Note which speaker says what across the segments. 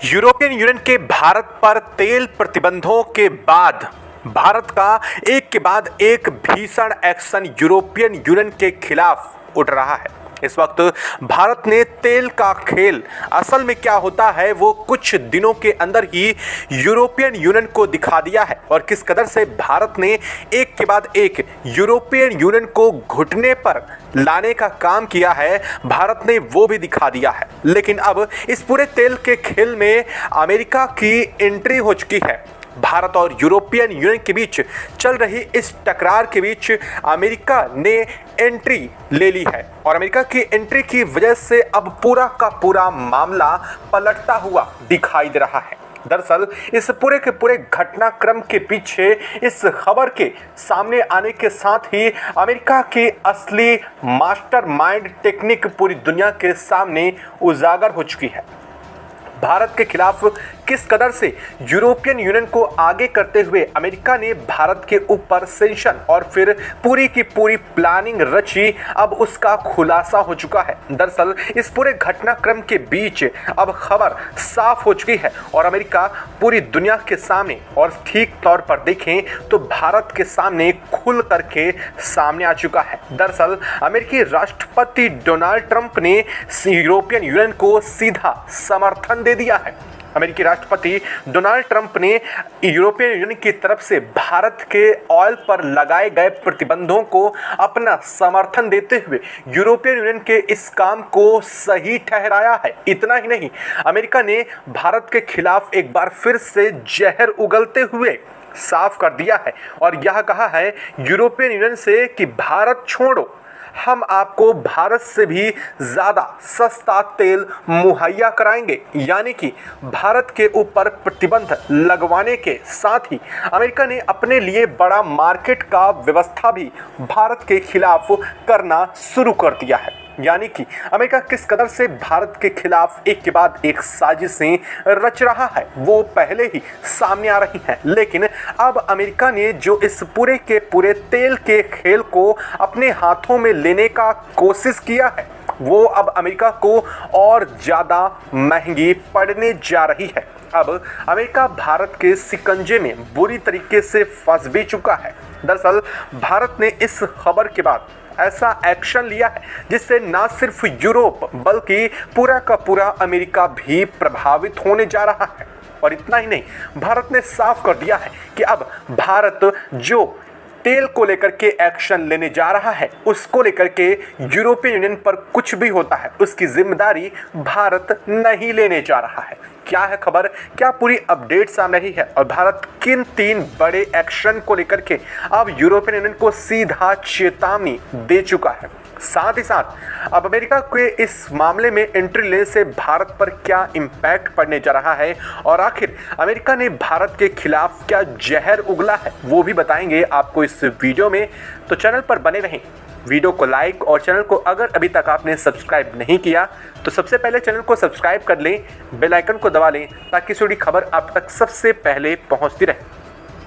Speaker 1: European union के भारत पर तेल प्रतिबंधों के बाद भारत का एक के बाद एक भीषण एक्शन यूरोपियन यूनियन के खिलाफ उठ रहा है। इस वक्त भारत ने तेल का खेल असल में क्या होता है वो कुछ दिनों के अंदर ही यूरोपियन यूनियन को दिखा दिया है और किस कदर से भारत ने एक के बाद एक यूरोपियन यूनियन को घुटने पर लाने का काम किया है, भारत ने वो भी दिखा दिया है। लेकिन अब इस पूरे तेल के खेल में अमेरिका की एंट्री हो चुकी है। भारत और यूरोपियन यूनियन के बीच चल रही इस टकरार के बीच अमेरिका ने एंट्री ले ली है और अमेरिका की एंट्री की वजह से अब पूरा का पूरा मामला पलटता हुआ दिखाई दे रहा है। दरअसल इस पूरे के पूरे घटनाक्रम के पीछे इस खबर के सामने आने के साथ ही अमेरिका की असली मास्टरमाइंड टेक्निक पूरी दुनिया के सामने उजागर हो चुकी है। भारत के खिलाफ किस कदर से यूरोपियन यूनियन को आगे करते हुए अमेरिका ने भारत के ऊपर सैंक्शन और फिर पूरी की पूरी प्लानिंग रची, अब उसका खुलासा हो चुका है। दरअसल इस पूरे घटनाक्रम के बीच अब खबर साफ हो चुकी है और अमेरिका पूरी दुनिया के सामने और ठीक तौर पर देखें तो भारत के सामने खुल करके सामने आ चुका है। दरअसल अमेरिकी राष्ट्रपति डोनाल्ड ट्रंप ने यूरोपियन यूनियन को सीधा समर्थन दे दिया है। अमेरिकी राष्ट्रपति डोनाल्ड ट्रंप ने यूरोपियन यूनियन की तरफ से भारत के ऑयल पर लगाए गए प्रतिबंधों को अपना समर्थन देते हुए यूरोपियन यूनियन के इस काम को सही ठहराया है। इतना ही नहीं, अमेरिका ने भारत के खिलाफ एक बार फिर से जहर उगलते हुए साफ कर दिया है और यह कहा है यूरोपियन यूनियन से कि भारत छोड़ो, हम आपको भारत से भी ज़्यादा सस्ता तेल मुहैया कराएंगे। यानी कि भारत के ऊपर प्रतिबंध लगवाने के साथ ही अमेरिका ने अपने लिए बड़ा मार्केट का व्यवस्था भी भारत के खिलाफ करना शुरू कर दिया है। यानी कि अमेरिका किस कदर से भारत के खिलाफ एक के बाद एक साजिशें रच रहा है वो पहले ही सामने आ रही हैं। लेकिन अब अमेरिका ने जो इस पूरे के पूरे तेल के खेल को अपने हाथों में लेने का कोशिश किया है वो अब अमेरिका को और ज़्यादा महंगी पड़ने जा रही है। अब अमेरिका भारत के शिकंजे में बुरी तरीके से फंस भी चुका है। दरअसल भारत ने इस खबर के बाद ऐसा एक्शन लिया है जिससे न सिर्फ यूरोप बल्कि पूरा का पूरा अमेरिका भी प्रभावित होने जा रहा है। और इतना ही नहीं, भारत ने साफ कर दिया है कि अब भारत जो तेल को लेकर के एक्शन लेने जा रहा है उसको लेकर के यूरोपियन यूनियन पर कुछ भी होता है उसकी जिम्मेदारी भारत नहीं लेने जा रहा है। क्या है खबर, क्या पूरी अपडेट सामने रही है और भारत किन 3 बड़े एक्शन को लेकर के अब यूरोपियन यूनियन को सीधा चेतावनी दे चुका है। साथ ही साथ अब अमेरिका के इस मामले में एंट्री लेने से भारत पर क्या इम्पैक्ट पड़ने जा रहा है और आखिर अमेरिका ने भारत के खिलाफ क्या जहर उगला है वो भी बताएंगे आपको इस वीडियो में। तो चैनल पर बने रहें, वीडियो को लाइक और चैनल को अगर अभी तक आपने सब्सक्राइब नहीं किया तो सबसे पहले चैनल को सब्सक्राइब कर लें, बेल आइकन को दबा लें ताकि जुड़ी खबर आप तक सबसे पहले पहुंचती रहे।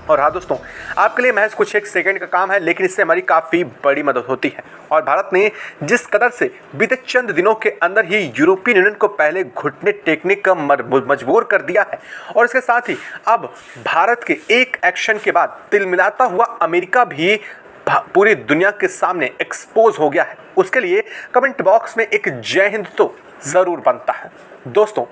Speaker 1: और हाँ दोस्तों, आपके लिए महज कुछ एक सेकंड का काम है लेकिन इससे हमारी काफ़ी बड़ी मदद होती है। और भारत ने जिस कदर से बीते चंद दिनों के अंदर ही यूरोपियन यूनियन को पहले घुटने टेकने का मजबूर कर दिया है और इसके साथ ही अब भारत के एक एक्शन के बाद तिलमिलाता हुआ अमेरिका भी पूरी दुनिया के सामने एक्सपोज हो गया है, उसके लिए कमेंट बॉक्स में एक जय हिंद तो ज़रूर बनता है। दोस्तों,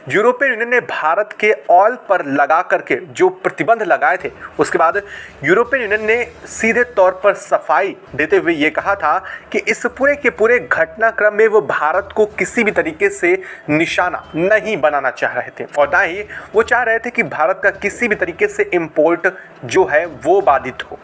Speaker 1: यूरोपियन यूनियन ने भारत के ऑयल पर लगा करके जो प्रतिबंध लगाए थे उसके बाद यूरोपियन यूनियन ने सीधे तौर पर सफाई देते हुए ये कहा था कि इस पूरे के पूरे घटनाक्रम में वो भारत को किसी भी तरीके से निशाना नहीं बनाना चाह रहे थे और ना ही वो चाह रहे थे कि भारत का किसी भी तरीके से इम्पोर्ट जो है वो बाधित हो।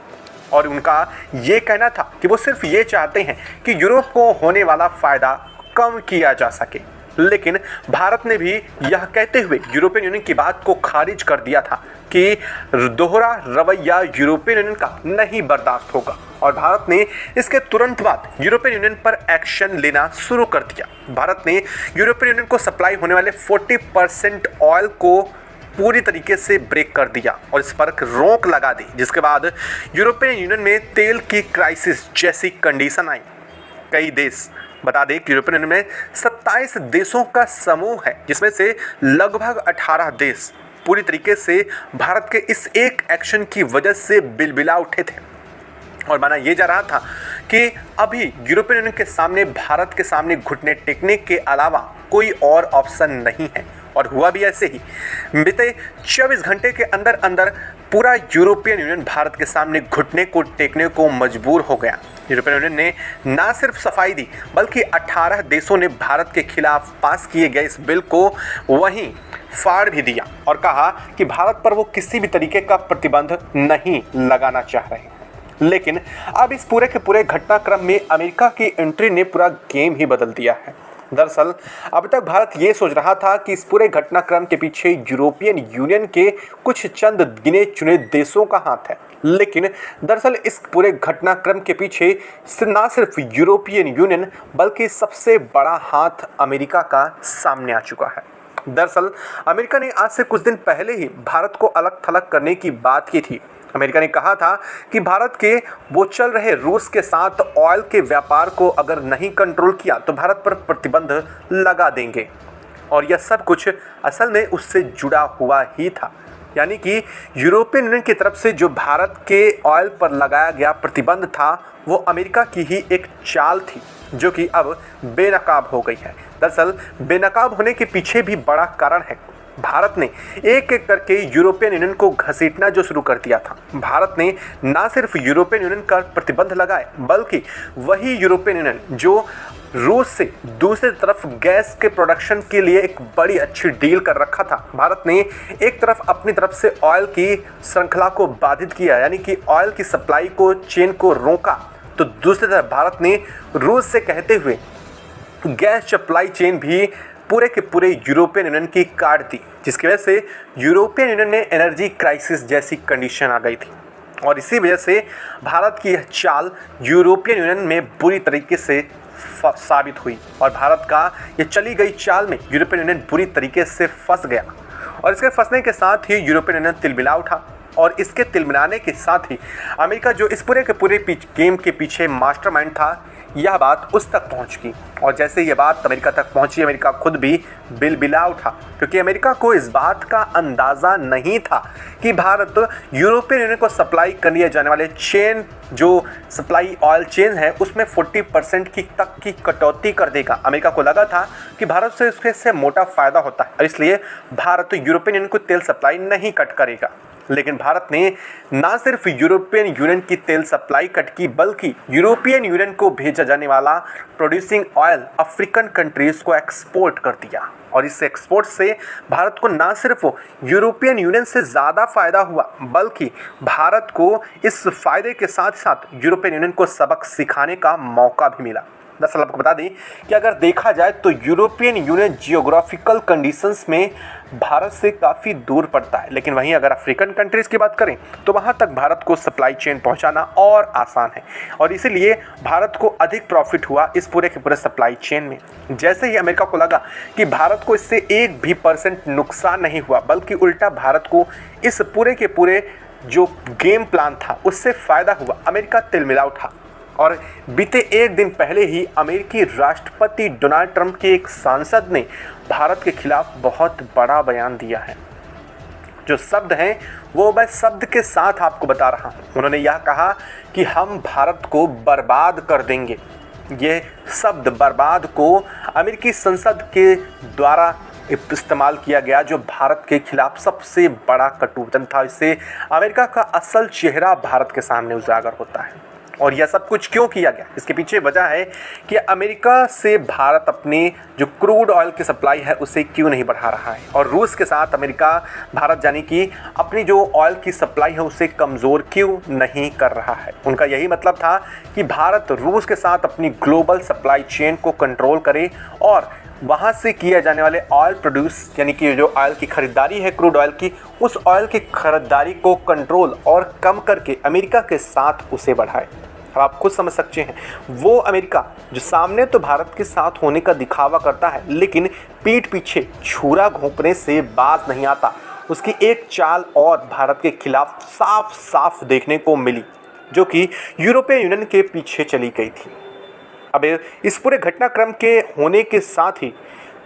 Speaker 1: और उनका ये कहना था कि वो सिर्फ ये चाहते हैं कि यूरोप को होने वाला फ़ायदा कम किया जा सके। लेकिन भारत ने भी यह कहते हुए यूरोपियन यूनियन की बात को खारिज कर दिया था कि दोहरा रवैया यूरोपियन यूनियन का नहीं बर्दाश्त होगा और भारत ने इसके तुरंत बाद यूरोपियन यूनियन पर एक्शन लेना शुरू कर दिया। भारत ने यूरोपियन यूनियन को सप्लाई होने वाले 40% ऑयल को पूरी तरीके से ब्रेक कर दिया और इस पर रोक लगा दी, जिसके बाद यूरोपियन यूनियन में तेल की क्राइसिस जैसी कंडीशन आई। कई देश बता दें कि यूरोपियन यूनियन में 27 देशों का समूह है, जिसमें से लगभग 18 देश पूरी तरीके से भारत के इस एक एक्शन की वजह से बिलबिला उठे थे। और माना यह जा रहा था कि अभी यूरोपियन यूनियन के सामने, भारत के सामने घुटने टेकने के अलावा कोई और ऑप्शन नहीं है। और हुआ भी ऐसे ही। बीते 24 घंटे के अंदर अंदर पूरा यूरोपियन यूनियन भारत के सामने घुटने को टेकने को मजबूर हो गया। यूरोपियन यूनियन ने ना सिर्फ सफाई दी, बल्कि 18 देशों ने भारत के खिलाफ पास किए गए इस बिल को वहीं फाड़ भी दिया और कहा कि भारत पर वो किसी भी तरीके का प्रतिबंध नहीं लगाना चाह रहे हैं। लेकिन अब इस पूरे के पूरे घटनाक्रम में अमेरिका की एंट्री ने पूरा गेम ही बदल दिया है। दरअसल अब तक भारत ये सोच रहा था कि इस पूरे घटनाक्रम के पीछे यूरोपियन यूनियन के कुछ चंद गिने चुने देशों का हाथ है, लेकिन दरअसल इस पूरे घटनाक्रम के पीछे ना सिर्फ यूरोपियन यूनियन बल्कि सबसे बड़ा हाथ अमेरिका का सामने आ चुका है। दरअसल अमेरिका ने आज से कुछ दिन पहले ही भारत को अलग थलग करने की बात की थी। अमेरिका ने कहा था कि भारत के वो चल रहे रूस के साथ ऑयल के व्यापार को अगर नहीं कंट्रोल किया तो भारत पर प्रतिबंध लगा देंगे। और यह सब कुछ असल में उससे जुड़ा हुआ ही था, यानी कि यूरोपियन यूनियन की तरफ से जो भारत के ऑयल पर लगाया गया प्रतिबंध था वो अमेरिका की ही एक चाल थी, जो कि अब बेनकाब हो गई है। दरअसल बेनकाब होने के पीछे भी बड़ा कारण है। भारत ने एक एक करके यूरोपियन यूनियन को घसीटना जो शुरू कर दिया था। भारत ने ना सिर्फ यूरोपियन यूनियन का प्रतिबंध लगाए, बल्कि वही यूरोपियन यूनियन जो रूस से दूसरी तरफ गैस के प्रोडक्शन के लिए एक बड़ी अच्छी डील कर रखा था, भारत ने एक तरफ अपनी तरफ से ऑयल की श्रृंखला को बाधित किया, यानी कि ऑयल की सप्लाई को, चेन को रोका, तो दूसरी तरफ भारत ने रूस से कहते हुए गैस सप्लाई चेन भी पूरे के पूरे यूरोपियन यूनियन की काट दी, जिसकी वजह से यूरोपियन यूनियन में एनर्जी क्राइसिस जैसी कंडीशन आ गई थी। और इसी वजह से भारत की यह चाल यूरोपियन यूनियन में बुरी तरीके से साबित हुई और भारत का ये चली गई चाल में यूरोपियन यूनियन बुरी तरीके से फंस गया। और इसके फंसने के साथ ही यूरोपियन यूनियन तिलमिला उठा और इसके तिलमिलाने के साथ ही अमेरिका जो इस पूरे के पूरे गेम के पीछे मास्टरमाइंड था, यह बात उस तक पहुंच गई। और जैसे ये बात अमेरिका तक पहुंची, अमेरिका खुद भी बिलबिला उठा, क्योंकि अमेरिका को इस बात का अंदाज़ा नहीं था कि भारत यूरोपियन यूनियन को सप्लाई करने जाने वाले चेन, जो सप्लाई ऑयल चेन है, उसमें 40% की कटौती कर देगा। अमेरिका को लगा था कि भारत से इससे मोटा फ़ायदा होता है और इसलिए भारत यूरोपियन यूनियन को तेल सप्लाई नहीं कट करेगा। लेकिन भारत ने ना सिर्फ यूरोपियन यूनियन की तेल सप्लाई कट की, बल्कि यूरोपियन यूनियन को भेजा जाने वाला प्रोड्यूसिंग ऑयल अफ्रीकन कंट्रीज़ को एक्सपोर्ट कर दिया। और इस एक्सपोर्ट से भारत को ना सिर्फ यूरोपियन यूनियन से ज़्यादा फ़ायदा हुआ, बल्कि भारत को इस फ़ायदे के साथ साथ यूरोपियन यूनियन को सबक सिखाने का मौका भी मिला। दरअसल आपको बता दें कि अगर देखा जाए तो यूरोपियन यूनियन जियोग्राफिकल कंडीशंस में भारत से काफ़ी दूर पड़ता है, लेकिन वहीं अगर अफ्रीकन कंट्रीज़ की बात करें तो वहाँ तक भारत को सप्लाई चेन पहुँचाना और आसान है और इसीलिए भारत को अधिक प्रॉफिट हुआ इस पूरे के पूरे सप्लाई चेन में। जैसे ही अमेरिका को लगा कि भारत को इससे 1% नुकसान नहीं हुआ, बल्कि उल्टा भारत को इस पूरे के पूरे जो गेम प्लान था उससे फ़ायदा हुआ, अमेरिका तिलमिला उठा। और बीते एक दिन पहले ही अमेरिकी राष्ट्रपति डोनाल्ड ट्रंप के एक सांसद ने भारत के खिलाफ बहुत बड़ा बयान दिया है। जो शब्द हैं वो मैं शब्द के साथ आपको बता रहा हूँ। उन्होंने यह कहा कि हम भारत को बर्बाद कर देंगे। ये शब्द बर्बाद को अमेरिकी संसद के द्वारा इस्तेमाल किया गया, जो भारत के खिलाफ सबसे बड़ा कटुवचन था। इससे अमेरिका का असल चेहरा भारत के सामने उजागर होता है। और यह सब कुछ क्यों किया गया, इसके पीछे वजह है कि अमेरिका से भारत अपने जो क्रूड ऑयल की सप्लाई है उसे क्यों नहीं बढ़ा रहा है, और रूस के साथ अमेरिका भारत यानी कि अपनी जो ऑयल की सप्लाई है उसे कमज़ोर क्यों नहीं कर रहा है। उनका यही मतलब था कि भारत रूस के साथ अपनी ग्लोबल सप्लाई चेन को कंट्रोल करे और वहाँ से किए जाने वाले ऑयल प्रोड्यूस यानी कि जो ऑयल की ख़रीदारी है क्रूड ऑयल की, उस ऑयल की ख़रीदारी को कंट्रोल और कम करके अमेरिका के साथ उसे बढ़ाए। अब आप खुद समझ सकते हैं, वो अमेरिका जो सामने तो भारत के साथ होने का दिखावा करता है, लेकिन पीठ पीछे छुरा घोंपने से बाज नहीं आता। उसकी एक चाल और भारत के खिलाफ साफ साफ देखने को मिली, जो कि यूरोपियन यूनियन के पीछे चली गई थी। अब इस पूरे घटनाक्रम के होने के साथ ही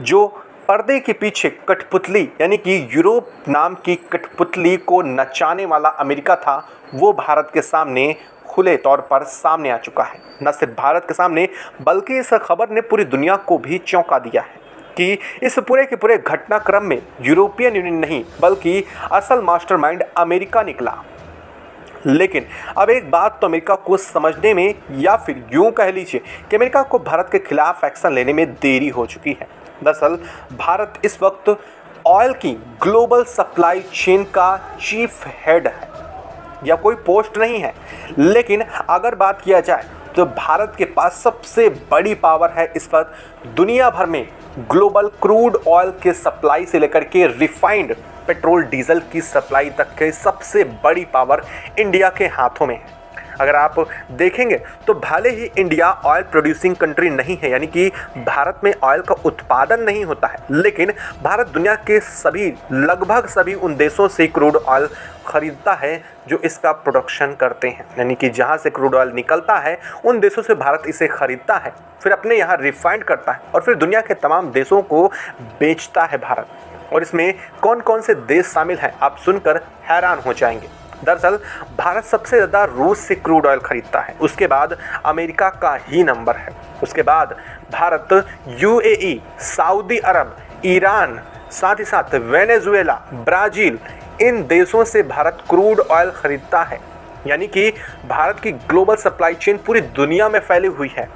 Speaker 1: जो पर्दे के पीछे कठपुतली यानी कि यूरोप नाम की कठपुतली को नचाने वाला अमेरिका था, वो भारत के सामने खुले तौर पर सामने आ चुका है। न सिर्फ भारत के सामने बल्कि इस खबर ने पूरी दुनिया को भी चौंका दिया है कि इस पूरे के पूरे घटनाक्रम में यूरोपियन यूनियन नहीं बल्कि असल मास्टरमाइंड अमेरिका निकला। लेकिन अब एक बात तो अमेरिका को समझने में, या फिर यूं कह लीजिए कि अमेरिका को भारत के खिलाफ एक्शन लेने में देरी हो चुकी है। दरअसल भारत इस वक्त ऑयल की ग्लोबल सप्लाई चेन का चीफ हेड है, या कोई पोस्ट नहीं है, लेकिन अगर बात किया जाए तो भारत के पास सबसे बड़ी पावर है इस वक्त दुनिया भर में। ग्लोबल क्रूड ऑयल के सप्लाई से लेकर के रिफाइंड पेट्रोल डीजल की सप्लाई तक के सबसे बड़ी पावर इंडिया के हाथों में है। अगर आप देखेंगे तो भले ही इंडिया ऑयल प्रोड्यूसिंग कंट्री नहीं है, यानी कि भारत में ऑयल का उत्पादन नहीं होता है, लेकिन भारत दुनिया के लगभग सभी उन देशों से क्रूड ऑयल खरीदता है जो इसका प्रोडक्शन करते हैं। यानी कि जहां से क्रूड ऑयल निकलता है उन देशों से भारत इसे खरीदता है, फिर अपने यहाँ रिफाइंड करता है और फिर दुनिया के तमाम देशों को बेचता है भारत। और इसमें कौन कौन से देश शामिल हैं आप सुनकर हैरान हो जाएंगे। दरअसल भारत सबसे ज़्यादा रूस से क्रूड ऑयल खरीदता है, उसके बाद अमेरिका का ही नंबर है। उसके बाद भारत यूएई, सऊदी अरब, ईरान, साथ ही साथ वेनेजुएला, ब्राज़ील, इन देशों से भारत क्रूड ऑयल खरीदता है। यानी कि भारत की ग्लोबल सप्लाई चेन पूरी दुनिया में फैली हुई है।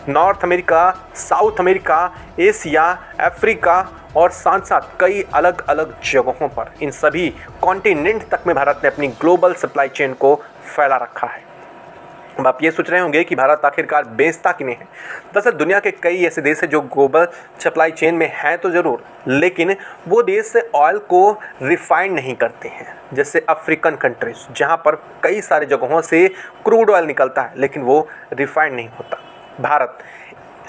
Speaker 1: North America, south America, Asia, Africa और साथ साथ कई अलग अलग जगहों पर, इन सभी कॉन्टिनेंट तक में भारत ने अपनी ग्लोबल सप्लाई चेन को फैला रखा है। अब आप ये सोच रहे होंगे कि भारत आखिरकार बेचता कि नहीं है। दरअसल दुनिया के कई ऐसे देश हैं जो ग्लोबल सप्लाई चेन में हैं तो ज़रूर, लेकिन वो देश ऑयल को रिफाइंड नहीं करते हैं। जैसे अफ्रीकन कंट्रीज, जहाँ पर कई सारे जगहों से क्रूड ऑयल निकलता है लेकिन वो रिफाइंड नहीं होता। भारत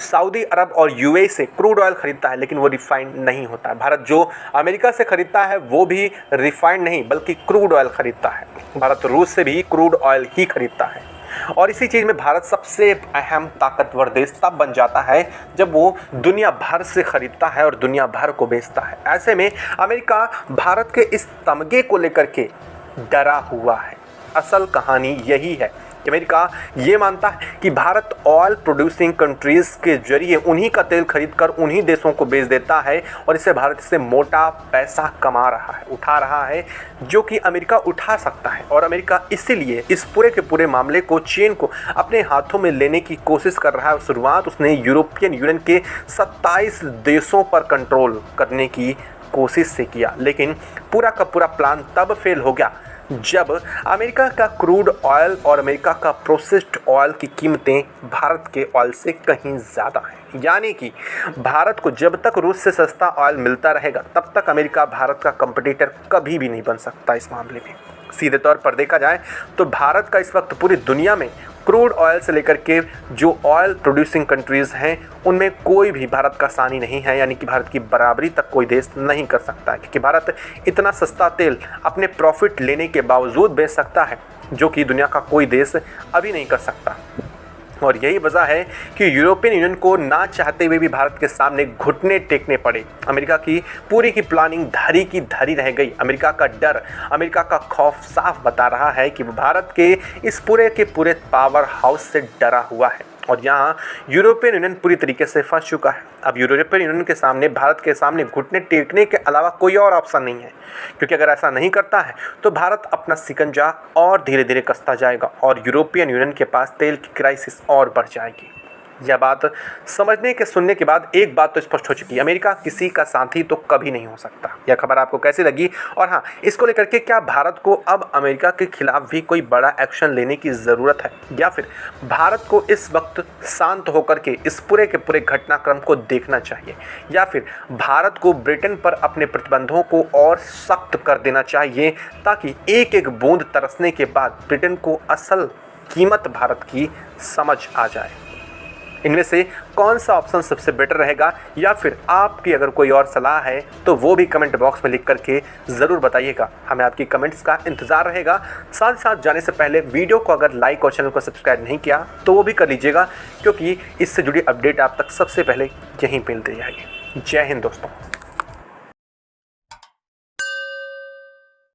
Speaker 1: सऊदी अरब और यूएई से क्रूड ऑयल खरीदता है लेकिन वो रिफाइंड नहीं होता है। भारत जो अमेरिका से खरीदता है वो भी रिफाइंड नहीं बल्कि क्रूड ऑयल खरीदता है। भारत रूस से भी क्रूड ऑयल ही खरीदता है। और इसी चीज़ में भारत सबसे अहम ताकतवर देश तब बन जाता है जब वो दुनिया भर से खरीदता है और दुनिया भर को बेचता है। ऐसे में अमेरिका भारत के इस तमगे को लेकर के डरा हुआ है। असल कहानी यही है। अमेरिका ये मानता है कि भारत ऑयल प्रोड्यूसिंग कंट्रीज़ के जरिए उन्हीं का तेल खरीदकर उन्हीं देशों को बेच देता है और इससे भारत से मोटा पैसा कमा रहा है, उठा रहा है, जो कि अमेरिका उठा सकता है। और अमेरिका इसीलिए इस पूरे के पूरे मामले को, चेन को अपने हाथों में लेने की कोशिश कर रहा है। शुरुआत उसने यूरोपियन यूनियन के 27 देशों पर कंट्रोल करने की कोशिश से किया, लेकिन पूरा का पूरा प्लान तब फेल हो गया जब अमेरिका का क्रूड ऑयल और अमेरिका का प्रोसेस्ड ऑयल की कीमतें भारत के ऑयल से कहीं ज़्यादा हैं। यानी कि भारत को जब तक रूस से सस्ता ऑयल मिलता रहेगा तब तक अमेरिका भारत का कंपटीटर कभी भी नहीं बन सकता। इस मामले में सीधे तौर पर देखा जाए तो भारत का इस वक्त पूरी दुनिया में क्रूड ऑयल से लेकर के जो ऑयल प्रोड्यूसिंग कंट्रीज़ हैं उनमें कोई भी भारत का सानी नहीं है। यानी कि भारत की बराबरी तक कोई देश नहीं कर सकता है, क्योंकि भारत इतना सस्ता तेल अपने प्रॉफिट लेने के बावजूद बेच सकता है जो कि दुनिया का कोई देश अभी नहीं कर सकता। और यही वजह है कि यूरोपियन यूनियन को ना चाहते हुए भी भारत के सामने घुटने टेकने पड़े। अमेरिका की पूरी की प्लानिंग धरी की धरी रह गई। अमेरिका का डर, अमेरिका का खौफ साफ बता रहा है कि भारत के इस पूरे के पूरे पावर हाउस से डरा हुआ है। और यहाँ यूरोपियन यूनियन पूरी तरीके से फंस चुका है। अब यूरोपियन यूनियन के सामने, भारत के सामने घुटने टेकने के अलावा कोई और ऑप्शन नहीं है, क्योंकि अगर ऐसा नहीं करता है तो भारत अपना शिकंजा और धीरे धीरे कसता जाएगा और यूरोपियन यूनियन के पास तेल की क्राइसिस और बढ़ जाएगी। यह बात समझने के सुनने के बाद एक बात तो स्पष्ट हो चुकी है, अमेरिका किसी का साथी तो कभी नहीं हो सकता। यह खबर आपको कैसी लगी? और हाँ, इसको लेकर के क्या भारत को अब अमेरिका के खिलाफ भी कोई बड़ा एक्शन लेने की ज़रूरत है, या फिर भारत को इस वक्त शांत होकर के इस पूरे के पूरे घटनाक्रम को देखना चाहिए, या फिर भारत को ब्रिटेन पर अपने प्रतिबंधों को और सख्त कर देना चाहिए ताकि एक एक बूंद तरसने के बाद ब्रिटेन को असल कीमत भारत की समझ आ जाए। इनमें से कौन सा ऑप्शन सबसे बेटर रहेगा, या फिर आपकी अगर कोई और सलाह है तो वो भी कमेंट बॉक्स में लिख करके ज़रूर बताइएगा। हमें आपकी कमेंट्स का इंतज़ार रहेगा। साथ ही साथ जाने से पहले वीडियो को अगर लाइक और चैनल को सब्सक्राइब नहीं किया तो वो भी कर लीजिएगा, क्योंकि इससे जुड़ी अपडेट आप तक सबसे पहले यहीं मिलती जाएगी। जय हिंद दोस्तों।